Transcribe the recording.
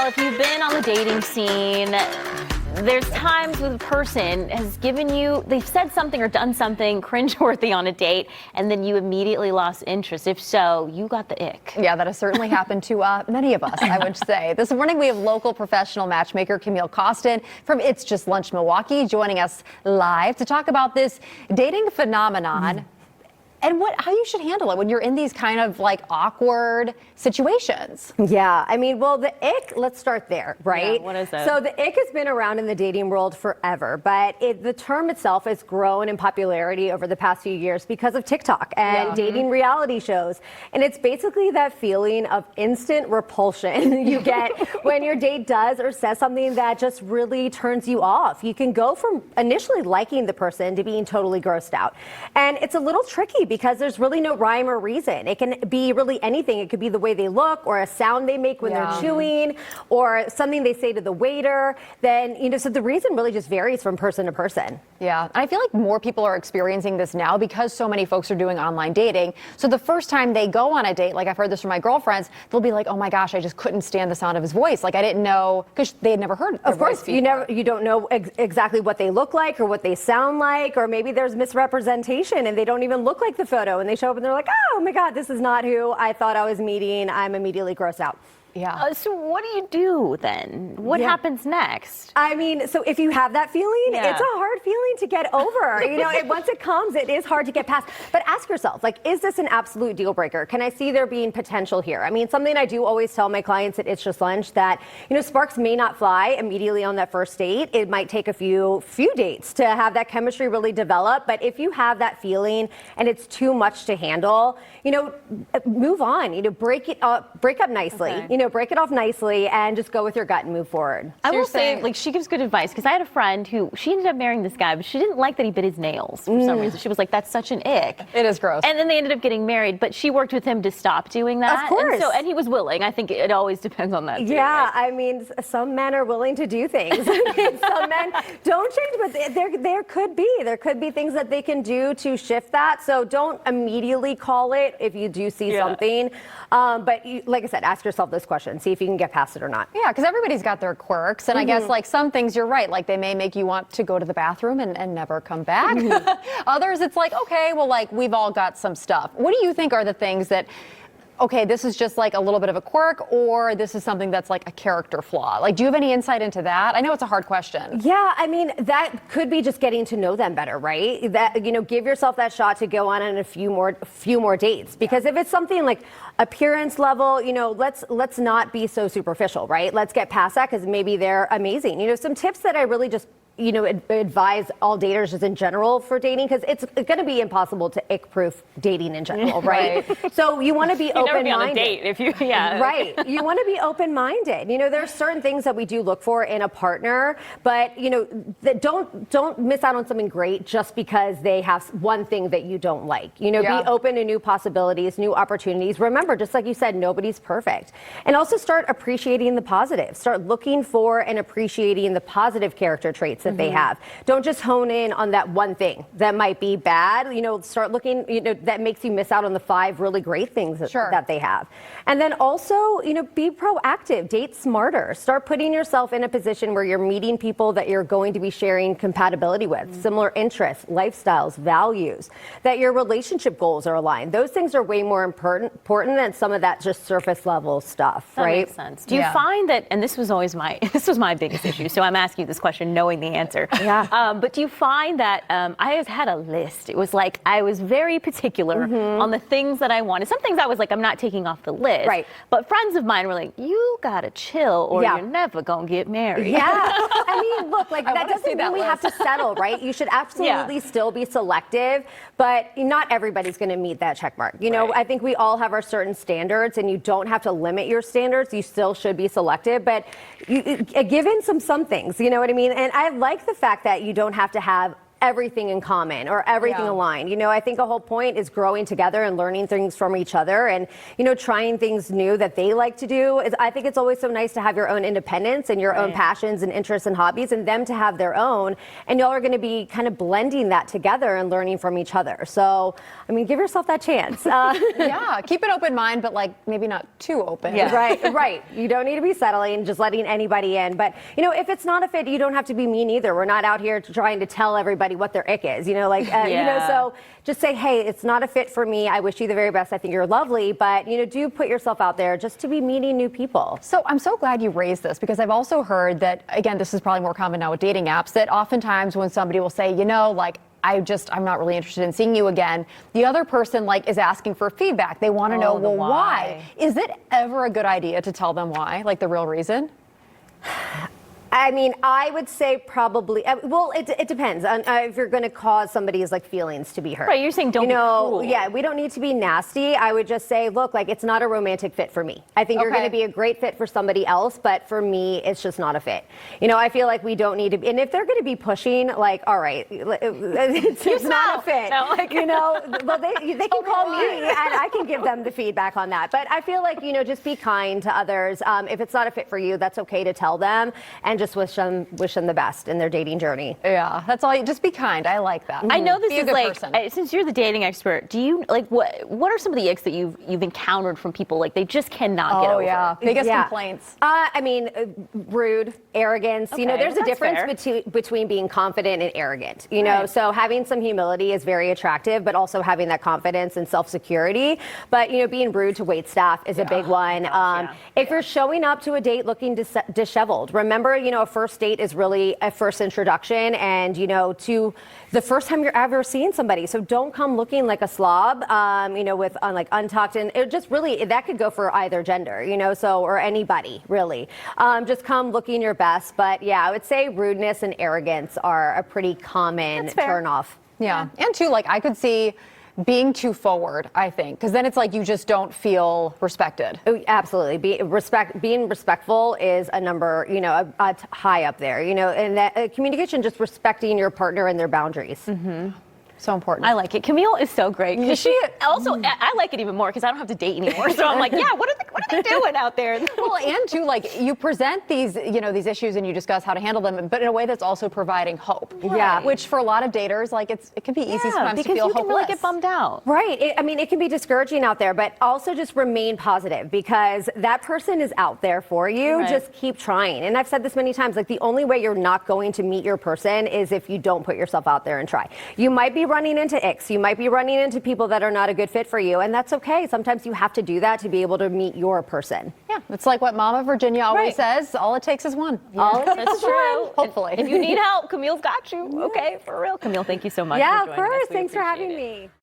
Well, if you've been on the dating scene, there's times when a person has given you, they've said something or done something cringeworthy on a date, and then you immediately lost interest. If so, you got the ick. Yeah, that has certainly happened to many of us, I would say. This morning we have local professional matchmaker Camille Kostin from It's Just Lunch Milwaukee joining us live to talk about this dating phenomenon. And how you should handle it when you're in these kind of like awkward situations. Yeah, I mean, well, the ick, let's start there, right? Yeah, what is it? So the ick has been around in the dating world forever, but the term itself has grown in popularity over the past few years because of TikTok and dating reality shows. And it's basically that feeling of instant repulsion you get when your date does or says something that just really turns you off. You can go from initially liking the person to being totally grossed out. And it's a little tricky because there's really no rhyme or reason. It can be really anything. It could be the way they look or a sound they make when they're chewing or something they say to the waiter. Then, so the reason really just varies from person to person. Yeah, and I feel like more people are experiencing this now because so many folks are doing online dating. So the first time they go on a date, like I've heard this from my girlfriends, they'll be like, oh my gosh, I just couldn't stand the sound of his voice. Like I didn't know, because they had never heard Of course, you don't know exactly what they look like or what they sound like, or maybe there's misrepresentation and they don't even look like the photo and they show up and they're like, oh my God, this is not who I thought I was meeting. I'm immediately grossed out. Yeah. So what do you do then? What happens next? I mean, so if you have that feeling, it's a hard feeling to get over. Once it comes, it is hard to get past. But ask yourself, like, is this an absolute deal breaker? Can I see there being potential here? I mean, something I do always tell my clients at It's Just Lunch that, sparks may not fly immediately on that first date. It might take a few dates to have that chemistry really develop. But if you have that feeling and it's too much to handle, move on. Break up nicely. Okay. Break it off nicely and just go with your gut and move forward. I will say, like, she gives good advice because I had a friend who she ended up marrying this guy, but she didn't like that he bit his nails for some reason. She was like, that's such an ick. It is gross. And then they ended up getting married, but she worked with him to stop doing that. Of course. And he was willing. I think it always depends on that too. Yeah, right? I mean, some men are willing to do things. Some men don't change, but there could be things that they can do to shift that. So don't immediately call it if you do see something. But like I said, ask yourself this question. See if you can get past it or not. Yeah, because everybody's got their quirks. And I guess like some things you're right. Like they may make you want to go to the bathroom and never come back. Others, it's like, okay, well, like we've all got some stuff. What do you think are the things that, okay, this is just like a little bit of a quirk, or this is something that's like a character flaw? Like, do you have any insight into that? I know it's a hard question. Yeah, I mean, that could be just getting to know them better, right? That, give yourself that shot to go on a few more dates. Because if it's something like appearance level, let's not be so superficial, right? Let's get past that because maybe they're amazing. Some tips that I really just advise all daters just in general for dating, because it's going to be impossible to ick-proof dating in general, right? So you want to be open-minded. Never be on a date if you, Right. You want to be open-minded. There's certain things that we do look for in a partner, but that don't miss out on something great just because they have one thing that you don't like. Be open to new possibilities, new opportunities. Remember, just like you said, nobody's perfect. And also start appreciating the positive. Start looking for and appreciating the positive character traits that they have. Don't just hone in on that one thing that might be bad. Start looking, that makes you miss out on the 5 really great things that they have. And then also, be proactive, date smarter. Start putting yourself in a position where you're meeting people that you're going to be sharing compatibility with, similar interests, lifestyles, values, that your relationship goals are aligned. Those things are way more important than some of that just surface level stuff, that right? Makes sense. Do you find that, and this was my biggest issue, so I'm asking you this question knowing the answer. But do you find that I had a list? It was like I was very particular on the things that I wanted. Some things I was like, I'm not taking off the list. Right. But friends of mine were like, you gotta chill or you're never gonna get married. Yeah. I mean, look, like that doesn't mean we have to settle, right? You should absolutely still be selective, but not everybody's going to meet that check mark. I think we all have our certain standards, and you don't have to limit your standards. You still should be selective, but you give in some things, you know what I mean? And I like the fact that you don't have to have everything in common or everything aligned. You know, I think a whole point is growing together and learning things from each other and, you know, trying things new that they like to do. I think it's always so nice to have your own independence and your own passions and interests and hobbies and them to have their own. And y'all are going to be kind of blending that together and learning from each other. So, I mean, give yourself that chance. Yeah, keep an open mind, but like maybe not too open. Yeah. Right. You don't need to be settling, just letting anybody in. But, you know, if it's not a fit, you don't have to be mean either. We're not out here trying to tell everybody what their ick is, you know, like, you know, so just say, hey, it's not a fit for me. I wish you the very best. I think you're lovely. But, you know, do put yourself out there just to be meeting new people. So I'm so glad you raised this because I've also heard that, again, this is probably more common now with dating apps, that oftentimes when somebody will say, you know, like, I'm not really interested in seeing you again, the other person like is asking for feedback. They want to know, well, why? Is it ever a good idea to tell them why, like the real reason? I mean, I would say probably. Well, it depends on if you're going to cause somebody's like feelings to be hurt. Right, you're saying don't be cruel. Yeah, we don't need to be nasty. I would just say, look, like it's not a romantic fit for me. I think you're going to be a great fit for somebody else, but for me, it's just not a fit. You know, I feel like we don't need to be. And if they're going to be pushing, like, all right, it's not a fit. No, like, you know, well, they can call me and I can give them the feedback on that. But I feel like, you know, just be kind to others. If it's not a fit for you, that's okay to tell them and just wish them the best in their dating journey. Yeah, that's all. Just be kind. I like that. I know this is like, since you're the dating expert, do you like what are some of the icks that you've encountered from people like they just cannot get over? Oh yeah, biggest complaints. I mean, rude, arrogance. You know, there's a difference between being confident and arrogant. You know, so having some humility is very attractive, but also having that confidence and self-security. But you know, being rude to wait staff is a big one. If you're showing up to a date looking disheveled, remember, you know, a first date is really a first introduction and, you know, to the first time you're ever seeing somebody. So don't come looking like a slob, you know, with like untucked, and it just really, that could go for either gender, you know, so, or anybody really. Just come looking your best. But yeah, I would say rudeness and arrogance are a pretty common turn off. Yeah. And too, like I could see being too forward, I think, because then it's like you just don't feel respected. Oh, absolutely. Being respectful is a number, you know, a high up there, you know, and that communication, just respecting your partner and their boundaries. So important. I like it. Camille is so great. She also, I like it even more because I don't have to date anymore. So I'm like, yeah, what are they doing out there? Well, and too, like you present these, you know, these issues and you discuss how to handle them, but in a way that's also providing hope. Yeah. Which for a lot of daters, like it can be easy sometimes to feel hopeless. Because you can really get bummed out. Right. I mean, it can be discouraging out there, but also just remain positive because that person is out there for you. Right. Just keep trying. And I've said this many times, like the only way you're not going to meet your person is if you don't put yourself out there and try. You might be running into icks. You might be running into people that are not a good fit for you, and that's okay. Sometimes you have to do that to be able to meet your person. Yeah, it's like what Mama Virginia always says, all it takes is one. Yeah. That's true. Hopefully. If you need help, Camille's got you. Okay, for real. Camille, thank you so much for joining us. Yeah, of course. We Thanks for having appreciate it. me.